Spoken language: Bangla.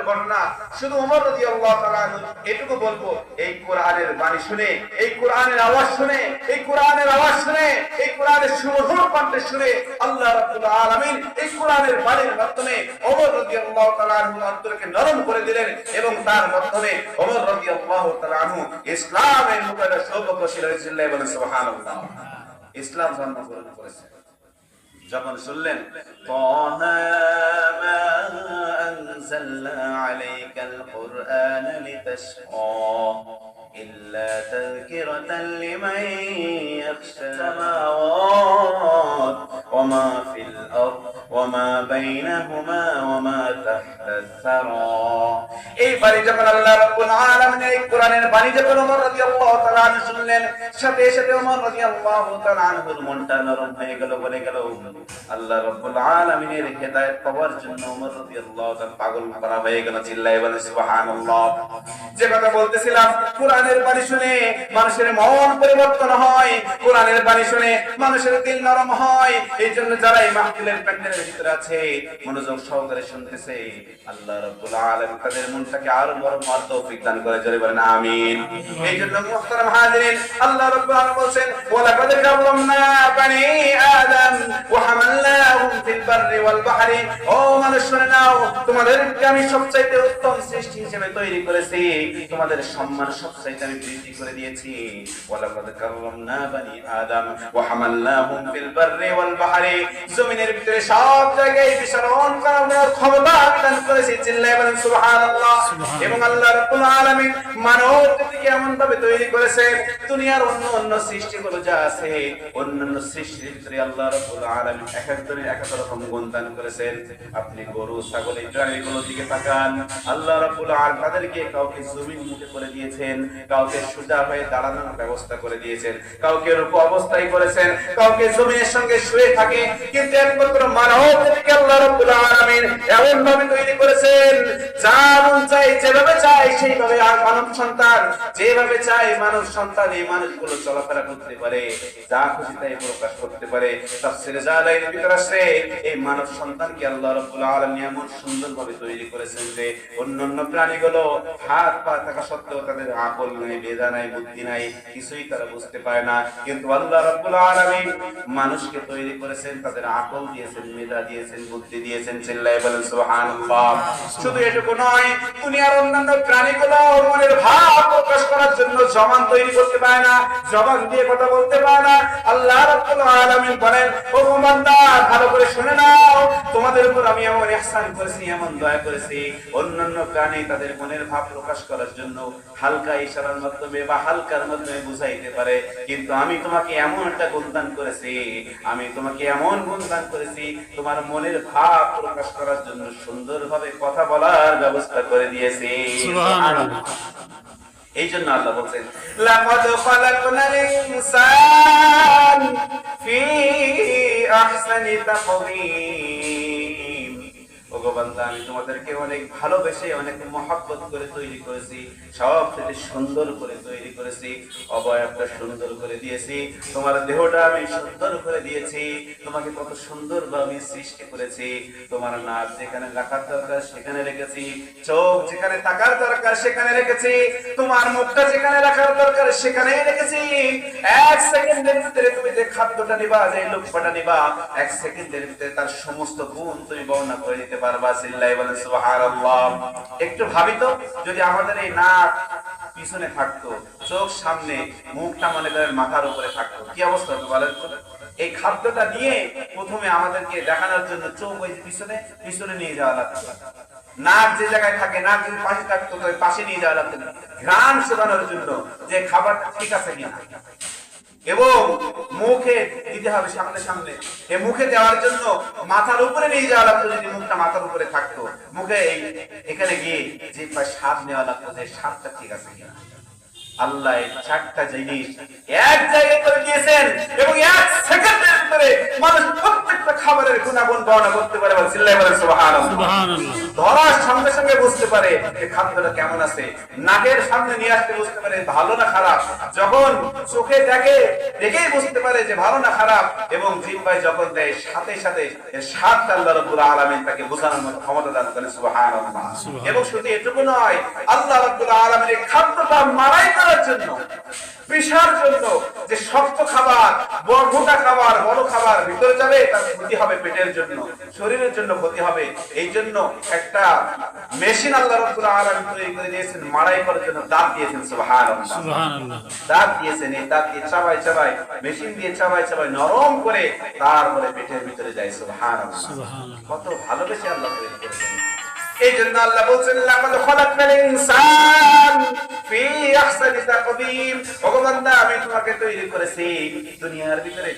ঘটনা। শুধু ওমর রাদিয়াল্লাহু তাআলা এটুকু বলবো, এই কোরআনের বাণী শুনে, এই কোরআনের আওয়াজ শুনে, এই কোরআনের আওয়াজ শুনে, এই কোরআনের সুমধুর কণ্ঠ শুনে আল্লাহ রাব্বুল আলামিন এই কোরআনের বাণীর মাধ্যমে ওমর রাদিয়াল্লাহু তাআলা অন্তরকে নরম করে দিলেন এবং তার মাধ্যমে ওমর রাদিয়াল্লাহু তাআলা ইসলামের মুকাদ্দাস সৌভাগ্যশীল হয়েছিলেন বলে সুবহানাল্লাহ। ইসলাম জন্মগ্রহণ করেছেন। যখন শুনলেন তাহা মা আনজালনা আলাইকাল কুরআন লিতাশকা ইল্লা তাযকিরাতান লিমান ইয়াখশা সামাওয়াত ওয়া মা ফিল আরদ ওয়া মা বাইনাহুমা ওয়া মা তাহতাস সারা। এই বাণী যখন আল্লাহ রাব্বুল আলামিন এই কোরআনের বাণী যখন ওমর রাদিয়াল্লাহু তাআলা শুনলেন, সাথে সাথে ওমর রাদিয়াল্লাহু তাআলা আনহুর মনটা নরম হয়ে গেল। বলে গেল আল্লাহ রাব্বুল আলামিনের হেদায়েত পাওয়ার জন্য ওমর রাদিয়াল্লাহু তাআলা পাগল করা হয়ে গেল। চিল্লায়ে বলেন সুবহানাল্লাহ। যে কথা বলতেছিলাম, কোরআনের বাণী শুনে মানুষের মন পরিবর্তন হয়, কোরআনের বাণী শুনে মানুষের দিল নরম হয়। এই জন্য যারা এই মাহফিলের প্যান্ডেলের ভিতরে আছে, মনোযোগ সহকারে শুনতেছে, আল্লাহ রাব্বুল আলামিন তাদের মনটাকে আরো নরম আর তৌফিক দান করে। জোরে বলেন আমিন। এই জন্য মুহতারাম হাজিরিন, আল্লাহ রাব্বুল আলামিন বলেন ওয়ালাকাদ কাররামনা বানি আদম ওয়া হামালনাহুম ফিল বাররি ওয়াল বাহরি। ও মানুষ শুনে নাও, তোমাদেরকে আমি সবচাইতে উত্তম সৃষ্টি হিসেবে তৈরি করেছি, তোমাদের সম্মান সবচাইতে আমি বৃদ্ধি করে দিয়েছি। ওয়ালাকাদ কাররামনা বানি আদম ওয়া হামালনাহুম ফিল বাররি ওয়াল বাহরি। জমিনের ভিতরে সব জায়গায় বিচরণ করার ক্ষমতা আমি দান করেছি। চিল্লায়ে বলেন সুবহানাল্লাহ। এবং আল্লাহ রাব্বুল আলামিন মানবকে এমন ভাবে তৈরি করেছেন, দুনিয়ার অন্য সৃষ্টিগুলো যা আছে, অন্যান্য সৃষ্টির ভিতরে আল্লাহ রাব্বুল আলামিন এক একজনের এক এক রকম গুণ দান করেছেন। আপনি গরু, ছাগল, এই প্রাণীগুলোর দিকে তাকান, আল্লাহ রাব্বুল আলামিন তাদেরকে কাউকে জমিন মুখে করে দিয়েছেন, কাউকে সোজা হয়ে দাঁড়ানোর ব্যবস্থা করে দিয়েছেন, কাউকে রূপ অবস্থায় করেছেন, কাউকে জমিনের সঙ্গে শুয়ে থাকে। কিন্তু একমাত্র মানবকে আল্লাহ রাব্বুল আলামিন এমন ভাবে তৈরি করেছেন, যা মন চাই যেভাবে চাই সেইভাবে। আর মানব সন্তান যেভাবে চায়, মানব সন্তান এই মানুষগুলো চলাফেরা করতে পারে, যা খুশি তাই প্রকাশ করতে পারে। তাফসীরে জালালাইনের ভিতরে আছে, এই মানব সন্তানকে আল্লাহ রাব্বুল আলামিন এমন সুন্দরভাবে তৈরি করেছেন যে অন্যান্য প্রাণীগুলো হাত পা থাকা সত্ত্বেও তাদের আকল নাই, বেদা নাই, বুদ্ধি নাই, কিছুই তারা বুঝতে পারে না। কিন্তু আল্লাহ রাব্বুল আলামিন মানুষকে তৈরি করেছেন, তাদের আকল দিয়েছেন, মেধা দিয়েছেন, বুদ্ধি দিয়েছেন। চিল্লায়ে বলেন সুবহানাল্লাহ। শুধু এটুকু নয়, দুনিয়ার অন্যান্য প্রাণীগুলো মনের ভাব প্রকাশ করার জন্য জবান তৈরি করতে পারে না, জবান দিয়ে কথা বলতে পারে না। আল্লাহ রাব্বুল আলামিন বলেন, ও বান্দা ভালো করে শুনে নাও, তোমাদের উপর আমি এমন ইহসান করেছি, এমন দয়া করেছি। অন্যান্য প্রাণী তাদের মনের ভাব প্রকাশ করার জন্য হালকা ইশারার মাধ্যমে বা হালকার মাধ্যমে বুঝাইতে পারে, কিন্তু আমি তোমাকে এমন একটা গুণ দান করেছি, আমি তোমাকে এমন গুণ দান করেছি, তোমার মনের ভাব প্রকাশ করার জন্য সুন্দরভাবে কথা বলার ব্যবস্থা করে দিয়েছি। সুবহানাল্লাহ। এই জন্য আল্লাহ বলেন লাকাদ খালাকনাল ইনসান ফি আহসানি তাকওয়িম। ওগো বান্দা, আমি তোমাদেরকে অনেক ভালোবেসে, অনেক মহব্বত করে তৈরি করেছি, সব থেকে সুন্দর করে তৈরি করেছি। অবয়বটা সুন্দর করে দিয়েছি, তোমার দেহটা আমি সুন্দর করে দিয়েছি, তোমাকে কত সুন্দরভাবে সৃষ্টি করেছি। তোমার নাক যেখানে রাখার দরকার সেখানে রেখেছি, চোখ যেখানে থাকার দরকার সেখানে রেখেছি, তোমার মুখটা যেখানে রাখার দরকার সেখানেই রেখেছি। এক সেকেন্ডের ভিতরে তুমি যে খাদ্যটা নিবা, যে লোকটা নিবা, এক সেকেন্ডের ভিতরে তার সমস্ত গুণ তুমি বর্ণনা করে দিতে পারবা। চিল্লায়ে বলেন সুবহানাল্লাহ। একটু ভাবি তো, যদি আমাদের এই নাক পিছনে থাকতো, চোখ সামনে, মুখটা মনে করেন মাথার উপরে থাকতো, কি অবস্থা হতো বলেন তো? এই খাদ্যটা নিয়ে প্রথমে আমাদেরকে দেখানোর জন্য চোখ ওই পিছনে পিছনে নিয়ে যাওয়া লাগতো, নাক যে জায়গায় থাকে, নাক যদি পাশে থাকতো তো পাশে নিয়ে যাওয়া লাগতো ঘ্রাণ শোধানোর জন্য যে খাবারটা ঠিক আছে কিনা, এবং মুখে দিতে হবে সামনে সামনে। এই মুখে দেওয়ার জন্য মাথার উপরে নিয়ে যাওয়া লাগতো, যদি মুখটা মাথার উপরে থাকতো, মুখে এখানে গিয়ে যে স্বাদ নেওয়া লাগতো, যে স্বাদটা ঠিক আছে কিনা। আল্লাহ এই চারটা জিনিস এক জায়গায় করে দিয়েছেন, এবং এক সেকেন্ডের ভিতরে মানুষ প্রত্যেকটা খাবারের গুণাগুণ বর্ণনা করতে পারে। চিল্লায়ে বলেন সুবহানাল্লাহ। ধরার সঙ্গে সঙ্গে বুঝতে পারে যে খাদ্যটা কেমন আছে, নাকের সামনে নিয়ে আসতে বুঝতে পারে ভালো না খারাপ, যখন চোখে দেখেই বুঝতে পারে যে ভালো না খারাপ, এবং জিহ্বায় যখন দেয় সাথে সাথে এর স্বাদটা আল্লাহ রাব্বুল আলামিন তাকে বোঝানোর মতো ক্ষমতা দান করেন। সুবহানাল্লাহ। এবং শুধু এটুকু নয়, আল্লাহ রাব্বুল আলামিন এই খাদ্যটা মাড়াই করার জন্য, পেশার জন্য, যে শক্ত খাবার, মোটা খাবার, বড় খাবার ভিতরে যাবে তার ক্ষতি হবে, পেটের জন্য, শরীরের জন্য ক্ষতি হবে, এই জন্য একটা মেশিন আল্লাহ রাব্বুল আলামিন তৈরি করে দিয়েছেন মাড়াই করার জন্য। দাঁত দিয়েছেন। সুবহানাল্লাহ। সুবহানাল্লাহ। দাঁত দিয়েছেন, এই দাঁত দিয়ে চাবাই চাবাই, মেশিন দিয়ে চাবাই চাবাই নরম করে তারপরে পেটের ভিতরে যায়। সুবহানাল্লাহ। সুবহানাল্লাহ। কত ভালোবেসে আল্লাহ তৈরি করেছেন। এই জন্য আল্লাহ বলছেন লাকাদ খালাকনাল ইনসান ফি আহসানি তাকবীম। ও বান্দা, আমি তোমাকে তৈরি করেছি দুনিয়ার ভিতরে